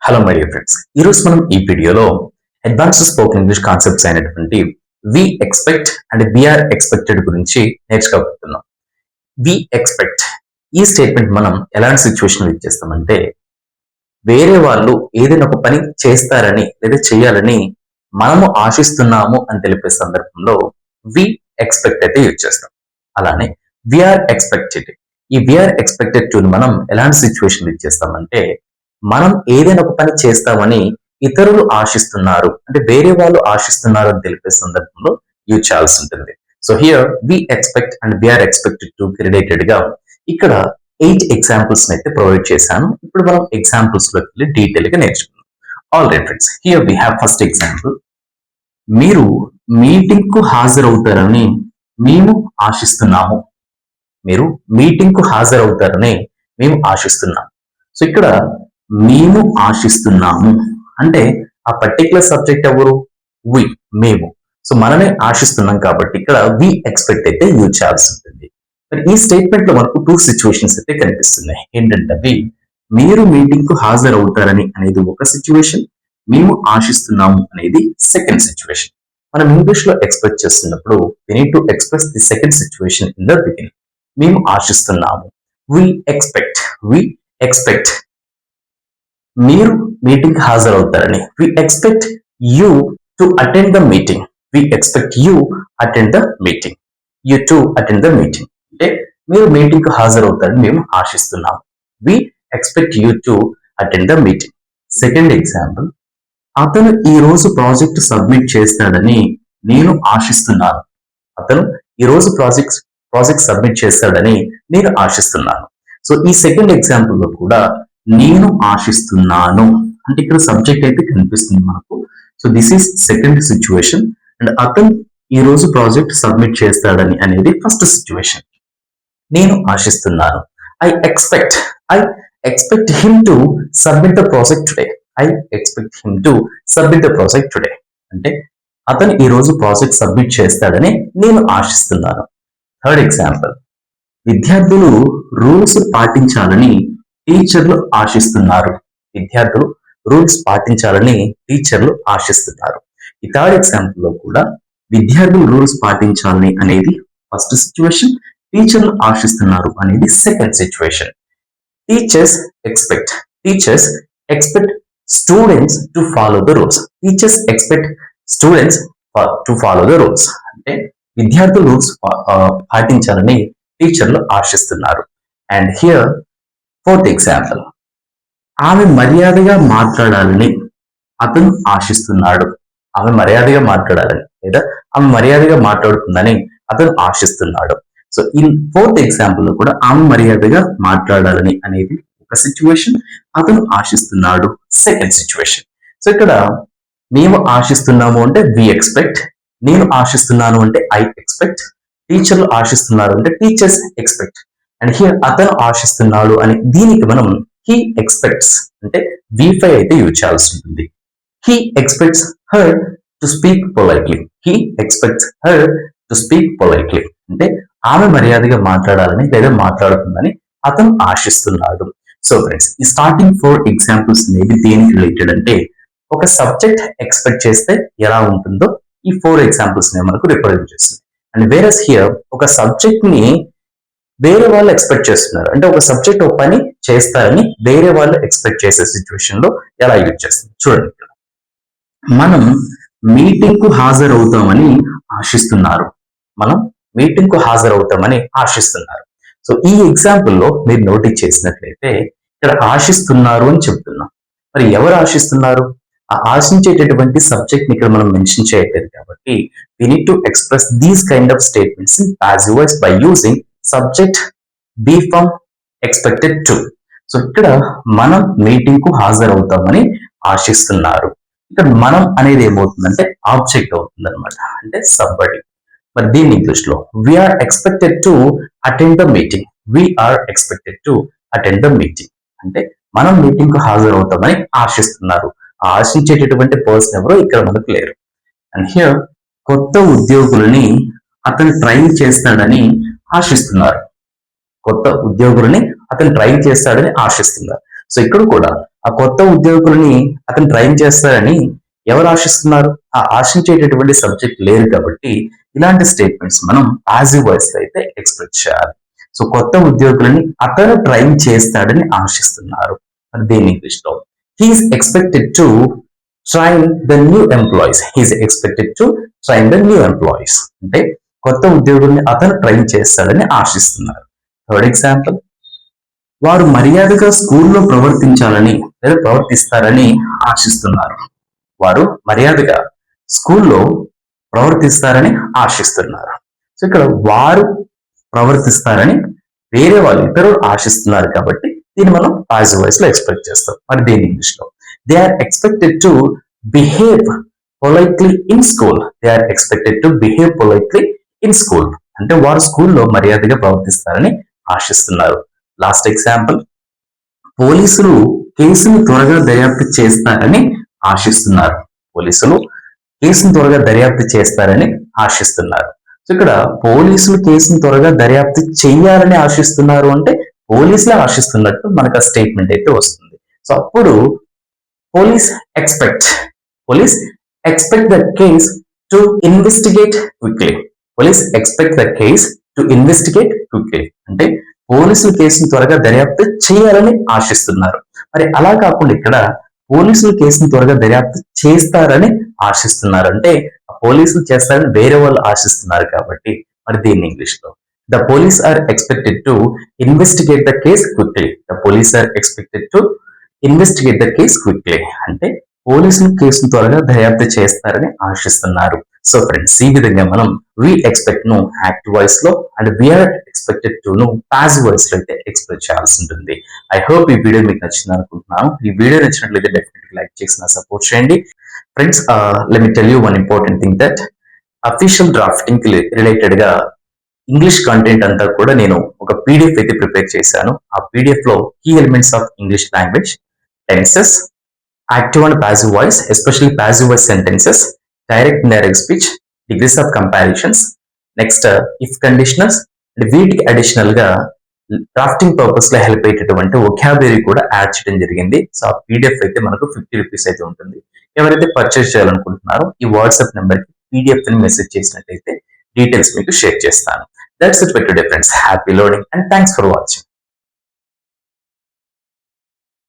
Hello my dear friends, ఈరోజు మనం ఈ వీడియోలో అడ్వాన్స్డ్ స్పోకెన్ ఇంగ్లీష్ కాన్సెప్ట్స్ అయినటువంటి we expect and we are expected గురించి నేర్చుకోబోతున్నాం. వి ఎక్స్పెక్ట్ ఈ స్టేట్మెంట్ మనం ఎలాంటి సిచ్యువేషన్ యూజ్ చేస్తామంటే, వేరే వాళ్ళు ఏదైనా ఒక పని చేస్తారని లేదా చేయాలని మనము ఆశిస్తున్నాము అని తెలిపే సందర్భంలో వి ఎక్స్పెక్ట్ అయితే యూజ్ చేస్తాం. అలానే వీఆర్ ఎక్స్పెక్టెడ్, ఈ వీఆర్ ఎక్స్పెక్టెడ్ టు మనం ఎలాంటి సిచ్యువేషన్ యూజ్ చేస్తామంటే, మనం ఏదైనా ఒక పని చేస్తామని ఇతరులు ఆశిస్తున్నారు అంటే వేరే వాళ్ళు ఆశిస్తున్నారు అని తెలిపే సందర్భంలో యూజ్ చేయాల్సి ఉంటుంది. So here we expect and we are expected to related గా ఇక్కడ 8 ఎగ్జాంపుల్స్ అయితే ప్రొవైడ్ చేశాను. ఇప్పుడు మనం ఎగ్జాంపుల్స్ లోకి వెళ్ళి డీటెయిల్ గా నేర్చుకుందాం. All right friends, here we have first example. మీరు మీటింగ్ కు హాజరవుతారని మేము ఆశిస్తున్నాము. మీరు మీటింగ్ కు హాజరవుతారని మేము ఆశిస్తున్నాము. సో ఇక్కడ మేము ఆశిస్తున్నాము అంటే ఆ పర్టికులర్ సబ్జెక్ట్ ఎవరు? వి, మేము. సో మనమే ఆశిస్తున్నాం కాబట్టి ఇక్కడ వి ఎక్స్పెక్ట్ అయితే యూజ్ చేయాల్సి ఉంటుంది. మరి ఈ స్టేట్మెంట్ లో మనకు 2 సిచ్యువేషన్స్ అయితే కనిపిస్తున్నాయి. ఏంటంటే అవి మీరు మీటింగ్ కు హాజరవుతారని అనేది ఒక సిచ్యువేషన్, మేము ఆశిస్తున్నాము అనేది సెకండ్ సిచ్యువేషన్. మనం ఇంగ్లీష్ లో ఎక్స్ప్రెస్ చేస్తున్నప్పుడు we need to express the second situation in the beginning. మేము ఆశిస్తున్నాము. we expect మీరు meeting హాజరవుతారని. we expect you to attend the meeting. we expect you attend the meeting. you to attend the meeting అంటే మీరు meeting కు హాజరవుతారని మేము ఆశిస్తున్నాము. we expect you to attend the meeting. Second example, అతను ఈ రోజు ప్రాజెక్ట్ సబ్మిట్ చేస్తాడని నేను ఆశిస్తున్నాను. అతను ఈ రోజు ప్రాజెక్ట్ సబ్మిట్ చేస్తాడని నేను ఆశిస్తున్నాను. సో ఈ సెకండ్ ఎగ్జాంపుల్ లో కూడా నేను ఆశిస్తున్నాను అంటే ఇక్కడ సబ్జెక్ట్ అయితే కనిపిస్తుంది మనకు. So this is second situation and అతను ఈ రోజు ప్రాజెక్ట్ సబ్మిట్ చేస్తాడని అనేది ఫస్ట్ సిచ్యువేషన్. నేను ఆశిస్తున్నాను. I expect him to submit the project today. I expect him to submit the project today అంటే అతను ఈ రోజు ప్రాజెక్ట్ సబ్మిట్ చేస్తాడని నేను ఆశిస్తున్నాను. థర్డ్ ఎగ్జాంపుల్, విద్యార్థులు రూల్స్ పాటించాలని టీచర్లు ఆశిస్తున్నారు. విద్యార్థులు రూల్స్ పాటించాలని టీచర్లు ఆశిస్తున్నారు. ఈ థర్డ్ ఎగ్జాంపుల్ లో కూడా విద్యార్థులు రూల్స్ పాటించాలని అనేది ఫస్ట్ సిచ్యువేషన్, టీచర్లు ఆశిస్తున్నారు అనేది second situation. Teachers expect students to follow the rules. Teachers expect students to follow the rules అంటే విద్యార్థులు రూల్స్ పాటించాలని టీచర్లు ఆశిస్తున్నారు. అండ్ హియర్ ఫోర్త్ ఎగ్జాంపుల్, ఆమె మర్యాదగా మాట్లాడాలని అతను ఆశిస్తున్నాడు. ఆమె మర్యాదగా మాట్లాడాలని లేదా ఆమె మర్యాదగా మాట్లాడుతుందని అతను ఆశిస్తున్నాడు. సో ఈ ఫోర్త్ ఎగ్జాంపుల్ లో కూడా ఆమె మర్యాదగా మాట్లాడాలని అనేది ఒక సిచ్యువేషన్, అతను ఆశిస్తున్నాడు సెకండ్ సిచ్యువేషన్. సో ఇక్కడ మేము ఆశిస్తున్నాము అంటే వి ఎక్స్పెక్ట్, నేను ఆశిస్తున్నాను అంటే ఐ ఎక్స్పెక్ట్, టీచర్లు ఆశిస్తున్నారు అంటే టీచర్స్ ఎక్స్పెక్ట్. అండ్ హియర్ అతను ఆశిస్తున్నాడు అని దీనికి మనం హీ ఎక్స్పెక్ట్స్ అంటే V5 అయితే యూజ్ చేయాల్సి ఉంటుంది. He expects her to speak politely. He expects her to speak politely అంటే ఆమె మర్యాదగా మాట్లాడాలని లేదా మాట్లాడుతుందని అతను ఆశిస్తున్నాడు. సో ఫ్రెండ్స్, ఈ స్టార్టింగ్ 4 ఎగ్జాంపుల్స్ అనేవి దేనికి రిలేటెడ్ అంటే ఒక సబ్జెక్ట్ ఎక్స్పెక్ట్ చేస్తే ఎలా ఉంటుందో ఈ 4 ఎగ్జాంపుల్స్ మనకు రిప్రజెంట్ చేస్తుంది. అండ్ వేరస్ హియర్ ఒక సబ్జెక్ట్ ని వేరే వాళ్ళు ఎక్స్పెక్ట్ చేస్తున్నారు అంటే ఒక సబ్జెక్ట్ ఒక పని చేస్తారని వేరే వాళ్ళు ఎక్స్పెక్ట్ చేసే సిచ్యువేషన్ లో ఎలా యూజ్ చేస్తుంది చూడండి. మనం మీటింగ్ కు హాజరవుతామని ఆశిస్తున్నారు. మనం మీటింగ్ కు హాజరవుతామని ఆశిస్తున్నారు. సో ఈ ఎగ్జాంపుల్ లో మీరు నోటీస్ చేసినట్లయితే ఇక్కడ ఆశిస్తున్నారు అని చెప్తున్నాం. మరి ఎవరు ఆశిస్తున్నారు? ఆ ఆశించేటటువంటి సబ్జెక్ట్ ని ఇక్కడ మనం మెన్షన్ చేయట్లేదు కాబట్టి we need to express these kind of statements in passive voice by using subject be from expected to. So ఇక్కడ మనం మీటింగ్ కు హాజరవుతామని ఆశిస్తున్నారు. ఇక్కడ మనం అనేది ఏమవుతుందంటే ఆబ్జెక్ట్ అవుతుంది అనమాట, అంటే సబ్బడి. మరి దీని ఇంగ్లీష్ లో we are expected to attend the meeting. We are expected to attend the meeting అంటే మనం మీటింగ్ కు హాజరవుతామని ఆశిస్తున్నారు. ఆశించేటటువంటి పర్సన్ ఎవరో ఇక్కడ మనకు లేరు. అండ్ హియర్ కొత్త ఉద్యోగులని అతను ట్రైన్ చేస్తాడని ఆశిస్తున్నారు. కొత్త ఉద్యోగులని అతను ట్రైన్ చేస్తాడని ఆశిస్తున్నారు. సో ఇక్కడ కూడా ఆ కొత్త ఉద్యోగులని అతను ట్రైన్ చేస్తారని ఎవరు ఆశిస్తున్నారు? ఆ ఆశించేటటువంటి సబ్జెక్ట్ లేరు కాబట్టి ఇలాంటి స్టేట్మెంట్స్ మనం పాసివ్ వాయిస్ లో అయితే ఎక్స్ప్రెస్ చేయాలి. సో కొత్త ఉద్యోగులని అతను ట్రైన్ చేస్తాడని ఆశిస్తున్నారు. మరి దీని ఇంగ్లీష్ లో he is expected to train the new employees. He is expected to train the new employees అంటే కొత్త ఉద్యోగుల్ని అతను ట్రైన్ చేస్తాడని ఆశిస్తున్నారు. థర్డ్ ఎగ్జాంపుల్, వారు మర్యాదగా స్కూల్లో ప్రవర్తించాలని లేదా ప్రవర్తిస్తారని ఆశిస్తున్నారు. వారు మర్యాదగా స్కూల్లో ప్రవర్తిస్తారని ఆశిస్తున్నారు. సో ఇక్కడ వారు ప్రవర్తిస్తారని వేరే వాళ్ళు ఇతరులు ఆశిస్తున్నారు కాబట్టి దీన్ని మనం పాజిటివ్ వాయిస్ లో ఎక్స్పెక్ట్ చేస్తాం. మరి దీని ఇంగ్లీష్ లో they are expected to behave politely in school. They are expected to behave politely in school అంటే వారు స్కూల్లో మర్యాదగా ప్రవర్తిస్తారని ఆశిస్తున్నారు. లాస్ట్ ఎగ్జాంపుల్, పోలీసులు కేసును త్వరగా దర్యాప్తు చేస్తారని ఆశిస్తున్నారు. పోలీసులు కేసును త్వరగా దర్యాప్తు చేస్తారని ఆశిస్తున్నారు. సో ఇక్కడ పోలీసులు కేసును త్వరగా దర్యాప్తు చేయాలని ఆశిస్తున్నారు అంటే పోలీసులే ఆశిస్తున్నట్టు మనకు ఆ స్టేట్మెంట్ అయితే వస్తుంది. సో అప్పుడు police expect the case to investigate quickly. Police expect the case to investigate quickly అంటే పోలీసులు కేసును త్వరగా దర్యాప్తు చేయాలని ఆశిస్తున్నారు. మరి అలా కాకుండా ఇక్కడ పోలీసులు కేసును త్వరగా దర్యాప్తు చేస్తారని ఆశిస్తున్నారు అంటే పోలీసులు చేస్తారని వేరే వాళ్ళు ఆశిస్తున్నారు కాబట్టి మరి దీన్ని ఇంగ్లీష్ లో the police are expected to investigate the case quickly. The police are expected to investigate the case quickly అంటే పోలీసులు కేసును త్వరగా దర్యాప్తు చేస్తారని ఆశిస్తున్నారు. సో ఫ్రెండ్స్, ఈ విధంగా మనం వి ఎక్స్పెక్ట్ ను యాక్టివ్ వాయిస్ లో అండ్ వీఆర్ ఎక్స్పెక్టెడ్ టు ను పాసివ్ వాయిస్ లో అయితే ఎక్స్ప్రెస్ చేయాల్సి ఉంటుంది. ఐ హోప్ ఈ వీడియో మీకు నచ్చింది అనుకుంటున్నాను. ఈ వీడియో నచ్చినట్లయితే డెఫినెట్లీ లైక్ చేసి సపోర్ట్ చేయండి. Friends, let me tell you one important thing that official drafting కి రిలేటెడ్ గా ఇంగ్లీష్ కంటెంట్ అంతా కూడా నేను ఒక పీడిఎఫ్ అయితే ప్రిపేర్ చేశాను. ఆ పీడిఎఫ్ లో key elements of English language, tenses, active and passive voice, especially passive voice sentences, direct indirect speech, degrees of comparisons, next if conditionals, వీటికి అడిషనల్ గా డ్రాఫ్టింగ్ పర్పస్ లో హెల్ప్ అయ్యేటటువంటి వొకాబులరీ కూడా add చేయడం జరిగింది. సో ఆ PDF అయితే మనకు 50 రూపీస్ అయితే ఉంటుంది. ఎవరైతే పర్చేస్ చేయాలనుకుంటున్నారో ఈ వాట్సాప్ నెంబర్ కి పీడిఎఫ్ ని మెసేజ్ చేసినట్టయితే డీటెయిల్స్ మీకు షేర్ చేస్తాను. That's it for today friends. Happy loading and thanks for watching.